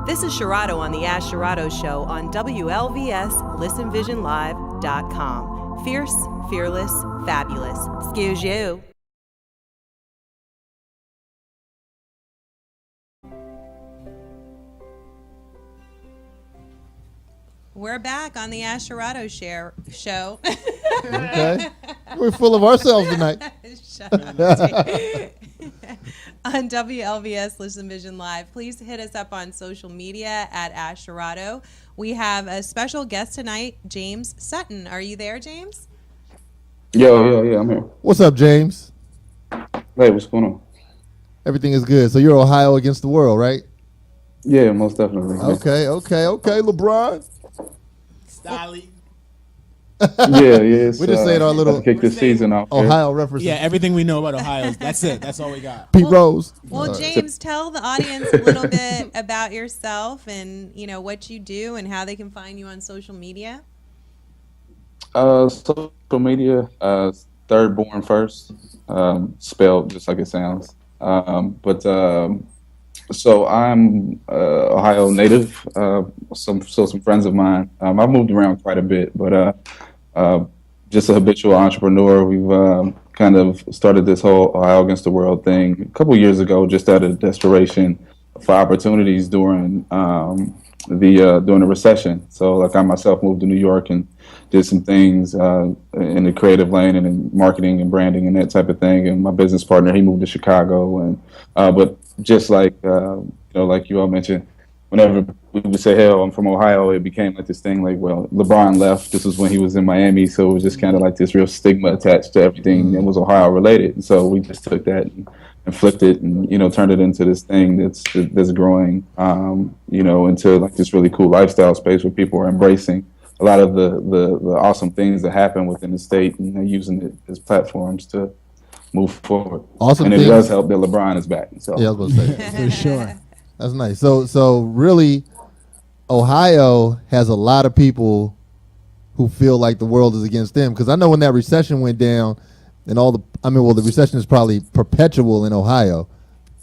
This is Cherado on the Ash Cherado Show on WLVSListenVisionLive.com. Fierce, fearless, fabulous. Excuse you. We're back on the Ash Cherado show. Okay. We're full of ourselves tonight. Shut up, on WLVS Listen Vision Live. Please hit us up on social media at Ash Cherado. We have a special guest tonight, James Sutton. Are you there, James? Yeah, I'm here. What's up, James? Hey, what's going on? Everything is good. So you're Ohio against the world, right? Yeah, most definitely. Okay, LeBron. Stolly. Yeah. We just saying our little kick this season off. Ohio reference. Yeah, everything we know about Ohio. That's it. That's all we got. Pete Rose. Well, James, tell the audience a little bit about yourself and what you do and how they can find you on social media. Social media, third born first, spelled just like it sounds. So I'm Ohio native. Some friends of mine. I've moved around quite a bit, but just a habitual entrepreneur. We've kind of started this whole Ohio against the world thing a couple years ago, just out of desperation for opportunities during the recession. So, like, I myself moved to New York and did some things in the creative lane and in marketing and branding and that type of thing. And my business partner, he moved to Chicago. And but just like like you all mentioned, whenever we would say, "Hell, I'm from Ohio," it became like this thing. Like, well, LeBron left. This was when he was in Miami, so it was just kind of like this real stigma attached to everything that was Ohio related. And so we just took that and flipped it and turned it into this thing that's growing into like this really cool lifestyle space where people are embracing a lot of the awesome things that happen within the state, and they're using it as platforms to move forward. Awesome and things. It does help that LeBron is back. So yeah, I was going to say. For sure. That's nice. So really, Ohio has a lot of people who feel like the world is against them. Because I know when that recession went down, and the recession is probably perpetual in Ohio,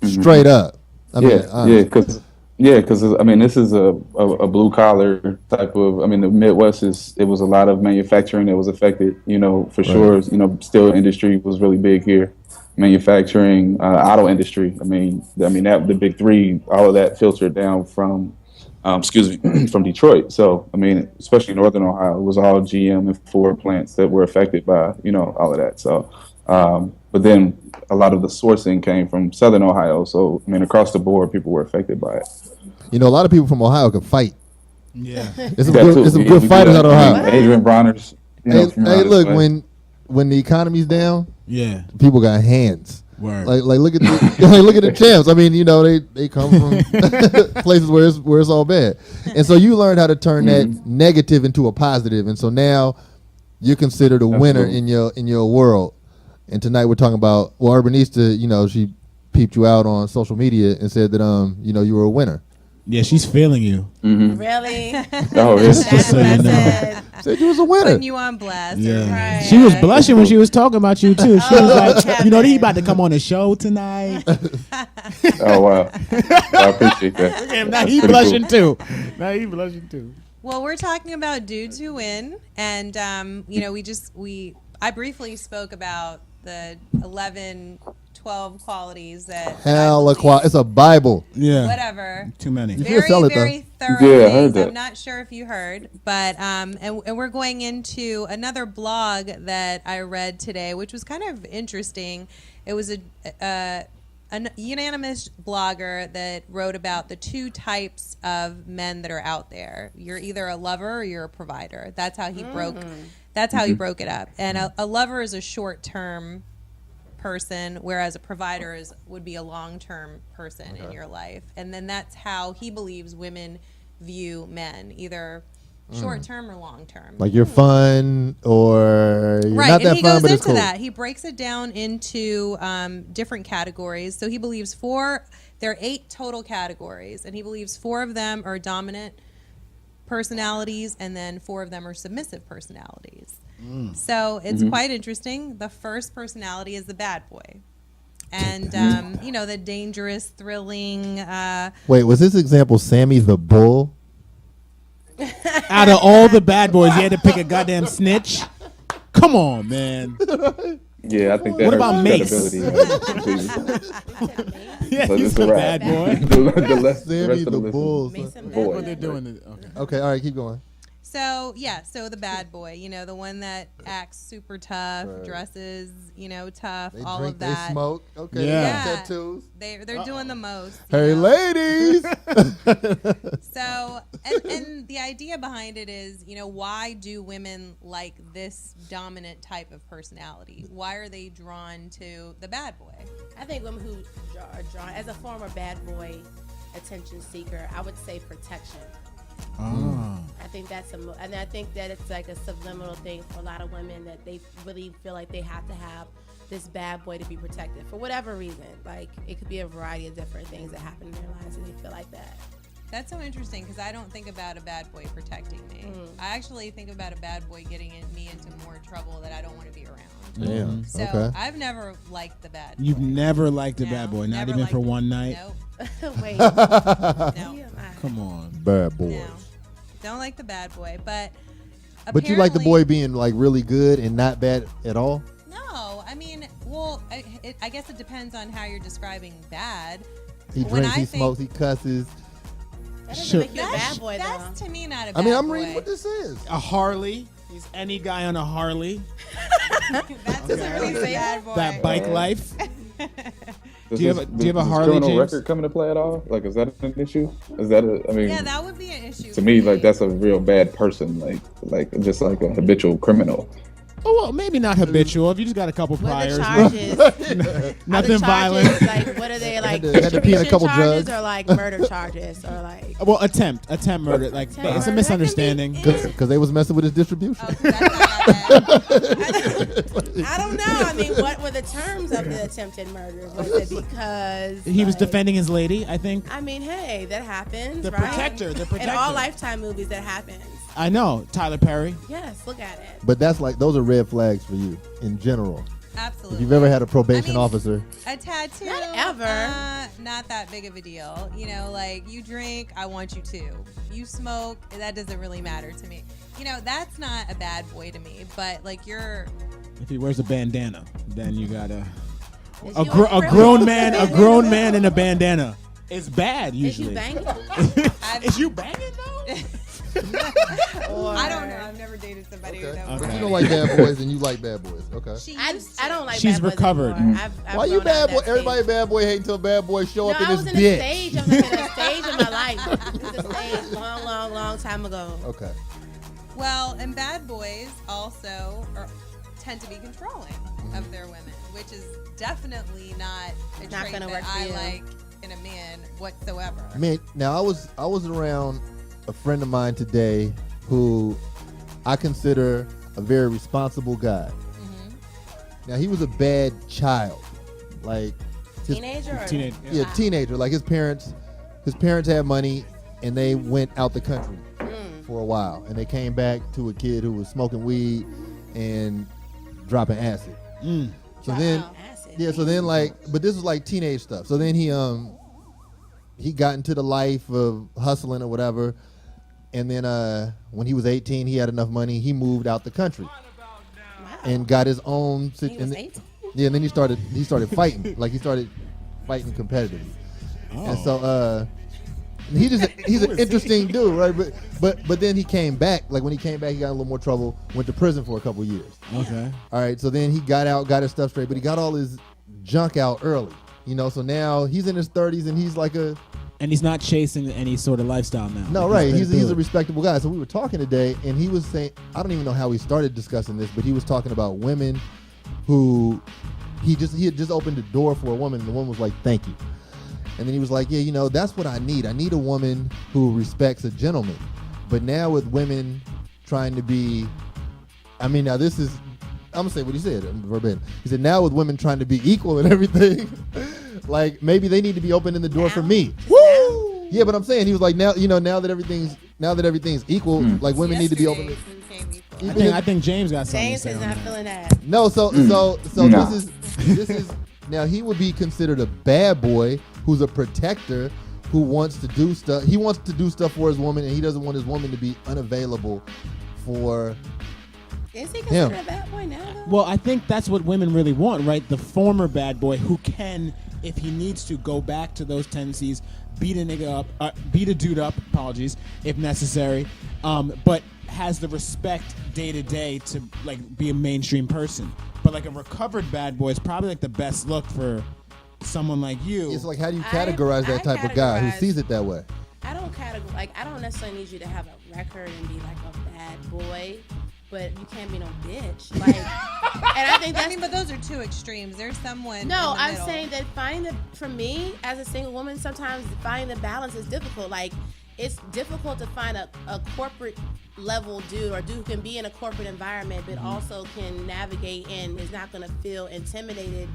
straight up. Because this is a blue collar type of. The Midwest it was a lot of manufacturing that was affected. For sure. Steel industry was really big here. Manufacturing, auto industry. That the big three. All of that filtered down from, from Detroit. So especially Northern Ohio, it was all GM and Ford plants that were affected by all of that. So, but then a lot of the sourcing came from Southern Ohio. So across the board, people were affected by it. A lot of people from Ohio can fight. Yeah, there's some good fighters out of Ohio. Adrian Bronner's. Hey, look, when the economy's down, yeah, people got hands. Word. Like look at look at the champs. They come from places where it's all bad, and so you learned how to turn that negative into a positive, and so now you're considered a winner in your world. And tonight we're talking about Urbanista. She peeped you out on social media and said that you were a winner. Yeah, she's feeling you. Mm-hmm. Really? Oh, yes. Just so you know. Said you was a winner. Putting you on blast. Yeah. Right. She was blushing when she was talking about you too. She was like, he about to come on the show tonight. Oh, wow. I appreciate that. Look at him. Now he blushing too. Well, we're talking about Dudes Who Win, and I briefly spoke about the 11, 12 qualities that it's a Bible. Yeah. Whatever. Too many. Very, sell it, very thorough. Yeah, I heard things. that. I'm not sure if you heard, but and we're going into another blog that I read today, which was kind of interesting. It was a unanimous blogger that wrote about the two types of men that are out there. You're either a lover or you're a provider. That's how he broke. That's how he broke it up. And a lover is a short-term person, whereas a provider would be a long-term person in your life. And then that's how he believes women view men, either short-term or long-term. Like you're fun or you're not that fun, but it's cool. That. He breaks it down into different categories. So he believes there are 8 total categories, and he believes 4 of them are dominant personalities, and then 4 of them are submissive personalities. So it's quite interesting. The first personality is the bad boy. and the dangerous, thrilling. Wait, was this example Sammy the Bull? Out of all the bad boys, you had to pick a goddamn snitch. Come on, man. Yeah, I think that What hurts about Mace? credibility. Yeah, So he's this a a bad wrap. boy. the rest Sammy of the the list Bull. is Mason void. What they're doing? Okay, all right, keep going. So the bad boy, the one that acts super tough, dresses, tough, They all drink, of that. they smoke. Okay, Yeah. they got tattoos. They're doing the most. Hey, ladies. So, and the idea behind it is, why do women like this dominant type of personality? Why are they drawn to the bad boy? I think women who are drawn as a former bad boy, attention seeker, I would say protection. Oh. I think and I think that it's like a subliminal thing for a lot of women that they really feel like they have to have this bad boy to be protected for whatever reason. Like it could be a variety of different things that happen in their lives and they feel like that. That's so interesting because I don't think about a bad boy protecting me. I actually think about a bad boy getting me into more trouble that I don't want to be around. Damn. So Okay. I've never liked the bad boy. You've never liked a No, bad boy, not never even liked for it. one night. Nope. Wait. No. Come on. Bad boys. No. Don't like the bad boy, but But you like the apparently- boy being like really good and not bad at all? No, I mean, well, I guess it depends on how you're describing bad. He When drinks, I he think- smokes, he cusses. That doesn't Sure. make you a bad boy That's though. to me not a bad I mean, I'm boy. reading what this is. A Harley. He's any guy on a Harley. That's a really bad boy. That bike life. Does Do you have a does Harley, criminal James? record come into play at all? Like, is that an issue? Is that I mean, Yeah, that would be an issue. to for me, like that's a real bad person. Like just like a habitual criminal. Oh, well, maybe not habitual. If you just got a couple What are priors. the charges? Nothing Are the violent. charges, like, what are they like? Had to pee in a distribution couple charges drugs. or like murder charges or like? Well, attempt murder. Like Attempt it's a murder. misunderstanding. Because they was messing with his distribution. Oh, that's not that bad. I don't know. I mean, what were the terms of the attempted murder? Was it because He was like, defending his lady, I think. I mean, hey, that happens, The right? protector, the protector. In all Lifetime movies, that happens. I know. Tyler Perry. Yes, look at it. But that's like, those are red flags for you in general. Absolutely. If you've ever had a probation I mean, officer. A tattoo. Not ever. Not that big of a deal. Like you drink, I want you to. You smoke, that doesn't really matter to me. That's not a bad boy to me. But like If he wears a bandana, then you got Is a you grown man in a bandana. It's bad Is you usually. banging? Is you banging though? I don't know. I've never dated somebody who Okay. knows. But you don't like bad boys and you like bad boys. Okay. She I used don't to. like. She's bad boys recovered. anymore. I've Why you grown out bad of boy? that Everybody stage. bad boy hate until bad boy show No, up in I his was in a bitch. stage. I was like in a stage in my life. It was a stage long time ago. Okay. Well, and bad boys also tend to be controlling of their women, which is definitely not a Not trait gonna that work for I you. like in a man whatsoever. Man, now I was around a friend of mine today who I consider a very responsible guy. Mm-hmm. Now he was a bad child, like Teenager. Or Teenage. yeah, teenager. Like his parents had money and they went out the country for a while, and they came back to a kid who was smoking weed and dropping acid. So then, Acid. yeah, so then like, but this was like teenage stuff. So then he got into the life of hustling or whatever, and then when he was 18, he had enough money. He moved out the country Wow. and got his own. He was 18. Yeah, and then he started fighting. Like he started fighting competitively, and so he's an interesting dude, right? But then he came back. Like when he came back, he got in a little more trouble. Went to prison for a couple of years. Okay. All right, so then he got out, got his stuff straight, but he got all his junk out early. So now he's in his 30s and he's like And he's not chasing any sort of lifestyle now. no, Like, right. been He's through a it. respectable guy. So we were talking today, and he was saying, I don't even know how we started discussing this, but he was talking about women who he had just opened the door for a woman, and the woman was like, "Thank you." And then he was like, "Yeah, that's what I need. I need a woman who respects a gentleman." But now with women trying to be, I mean, now this is, I'm gonna say what he said verbatim. He said, "Now with women trying to be equal and everything, like maybe they need to be opening the door for me." Woo! Yeah, but I'm saying he was like, now that everything's equal, like women need to be open. Yesterday became equal. Even I think James got something James to say is on not that. feeling that. No, so No. this is Now he would be considered a bad boy who's a protector who wants to do stuff. He wants to do stuff for his woman, and he doesn't want his woman to be unavailable for Is he considered him. a bad boy now, though? Well, I think that's what women really want, right? The former bad boy who can, if he needs to, go back to those tendencies, beat a nigga up, beat a dude up, apologies, if necessary, but has the respect day to day to like be a mainstream person. But like a recovered bad boy is probably like the best look for someone like you. It's like, how do you categorize that type of guy who sees it that way? I don't categorize. Like, I don't necessarily need you to have a record and be like a bad boy, but you can't be no bitch. Like, and I think that's. I mean, but those are two extremes. There's someone. No, in the I'm middle. saying that for me as a single woman, sometimes finding the balance is difficult. Like, it's difficult to find a corporate level dude or dude who can be in a corporate environment, but also can navigate and is not going to feel intimidated.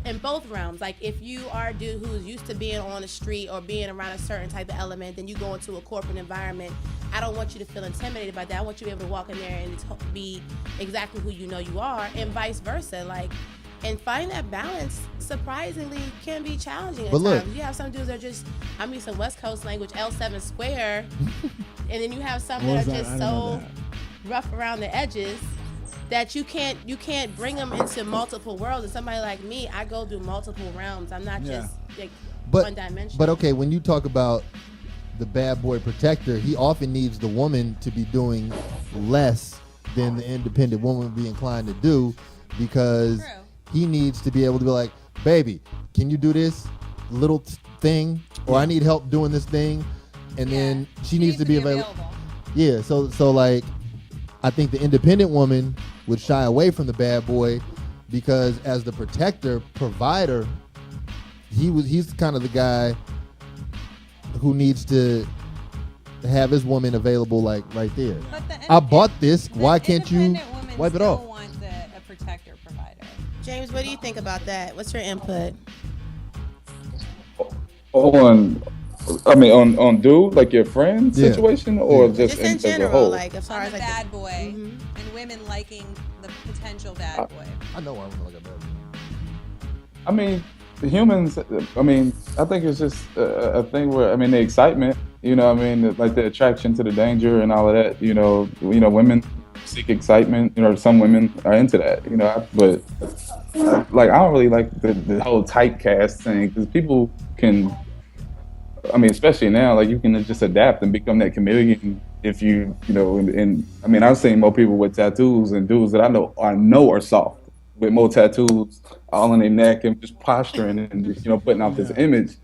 In both realms. Like, if you are a dude who's used to being on the street or being around a certain type of element, then you go into a corporate environment. I don't want you to feel intimidated by that. I want you to be able to walk in there and be exactly who you know you are, and vice versa. Like, and finding that balance surprisingly can be challenging at times. You have some dudes that are just, I'm using West Coast language, L7 square, and then you have some that are just so rough around the edges that you can't bring them into multiple worlds. And somebody like me, I go through multiple realms. I'm not just like one dimension. But okay, when you talk about the bad boy protector, he often needs the woman to be doing less than the independent woman would be inclined to do, because he needs to be able to be like, baby, can you do this little thing? Or I need help doing this thing. And then she needs to be available. Yeah, so like, I think the independent woman would shy away from the bad boy because as the protector, provider, he's kind of the guy who needs to have his woman available, like right there. I bought this. Why can't you wipe it off? Want a protector provider. James, what do you think about that? What's your input? On dude, like your friend situation, or just in general, as a whole? like as far as a like bad boy and women liking the potential bad boy. I know I'm like a bad boy. I mean, the humans. I mean, I think it's just a thing where the excitement. You know, like the attraction to the danger and all of that. You know, women seek excitement. You know, some women are into that. You know, but like I don't really like the whole typecast thing, because people can. Especially now, like you can just adapt and become that chameleon if you know. And I've seen more people with tattoos and dudes that I know are soft with more tattoos all on their neck and just posturing and just, putting out this image,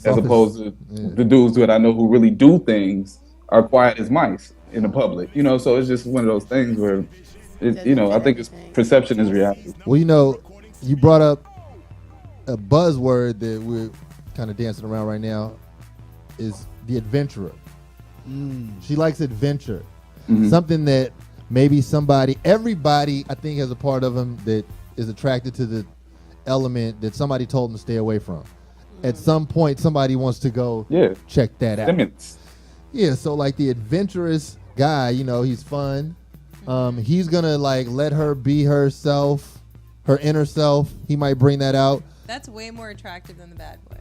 as opposed to the dudes that I know who really do things are quiet as mice in the public. So it's just one of those things where, I think it's perception is reality. Well, you brought up a buzzword that we're kind of dancing around right now, is the adventurer. She likes adventure. Something that maybe everybody I think has a part of them that is attracted to the element that somebody told them to stay away from. At some point somebody wants to go check that out. Yeah, so like the adventurous guy, he's fun. He's gonna like let her be herself, her inner self. He might bring that out. That's way more attractive than the bad boy.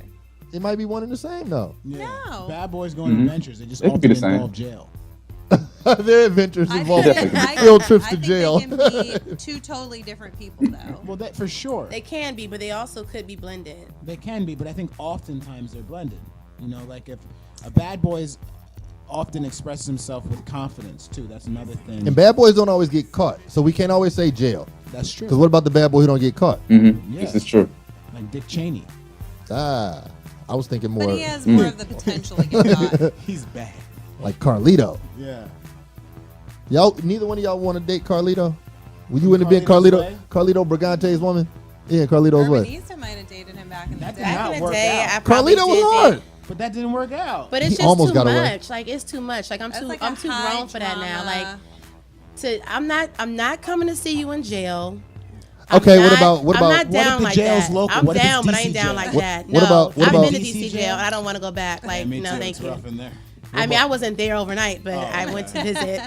It might be one and the same though. Yeah. No. Bad boys go on adventures. They just It could be the often same. involve jail. Their adventures involve I field trips to think jail. They can be two totally different people, though. Well, that for sure. They can be, but they also could be blended. They can be, but I think oftentimes they're blended. Like if a bad boy often expresses himself with confidence too. That's another thing. And bad boys don't always get caught, so we can't always say jail. That's true. Because what about the bad boy who don't get caught? Yeah. This is true. Like Dick Cheney. I was thinking more. But he has more of the potential to get caught. He's bad. Like Carlito. Yeah. Y'all, neither one of y'all want to date Carlito? Well, you wouldn't have been Carlito Brigante's woman? Yeah, Carlito's Urban what? Easter might have dated him back in the That day. did not Back in the work day, out. I probably Carlito was did hard. it. But that didn't work out. But it's He just almost too got away. much. Like it's too much. Like I'm That's too like I'm a too high grown for that now. drama. Like I'm not coming to see you in jail. Okay, I'm what not about down the like jail's that. local? I'm What if it's down, but I DC ain't down jail? like What- that. what No, about- what I've about- been to DC jail and I don't want to go back. Like Me no, too. thank It's you. rough in there. I mean, I wasn't there overnight, but I went to visit.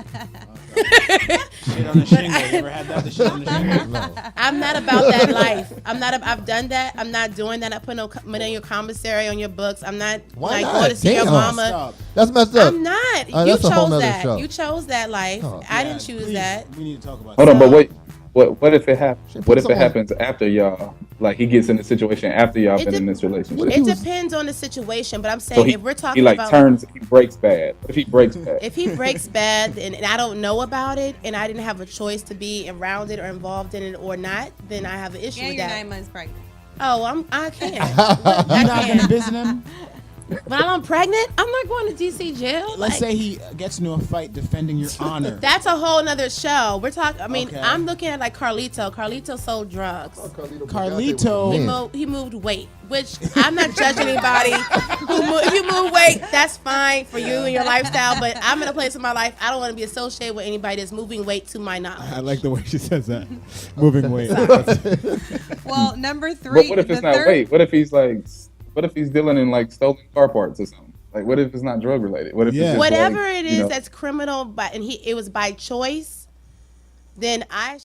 Shit on the shingle. You ever had that? The shit on the shingle? No. I'm not about that life. I've done that. I'm not doing that. I put no money on your commissary, on your books. I'm not Why like not? going to see your Damn. mama. Stop. That's messed up. I'm not. right, You that's a whole chose nother that. show. You chose that life. Oh. I didn't choose Please, that. We need to talk about Hold on, that. but wait. What if it happens? Shit, What put if it some on. happens after y'all? Like he gets in the situation after y'all It been in de- this relationship. What if It he was- depends on the situation, but I'm So saying he, if we're he talking like about he breaks bad. What if he breaks bad? if he breaks bad and I don't know about it and I didn't have a choice to be around it or involved in it or not, then I have an issue Yeah, with you're that. 9 months pregnant. Oh, I can't. You're I not gonna can't. visit him. When I'm pregnant, I'm not going to DC jail. Let's Like, say he gets into a fight defending your honor. that's a whole nother show. We're talking. I mean, Okay. I'm looking at like Carlito. Carlito sold drugs. Carlito. He moved weight, which I'm not judging anybody. If you move weight, that's fine for you and your lifestyle. But I'm in a place in my life I don't want to be associated with anybody that's moving weight to my knowledge. I like the way she says that. Moving weight. Well, number 3. But what if it's the not third- weight? What if he's dealing in like stolen car parts or something? Like what if it's not drug related? What if Yeah. it's just Whatever like, it is that's criminal, but it was by choice. Then I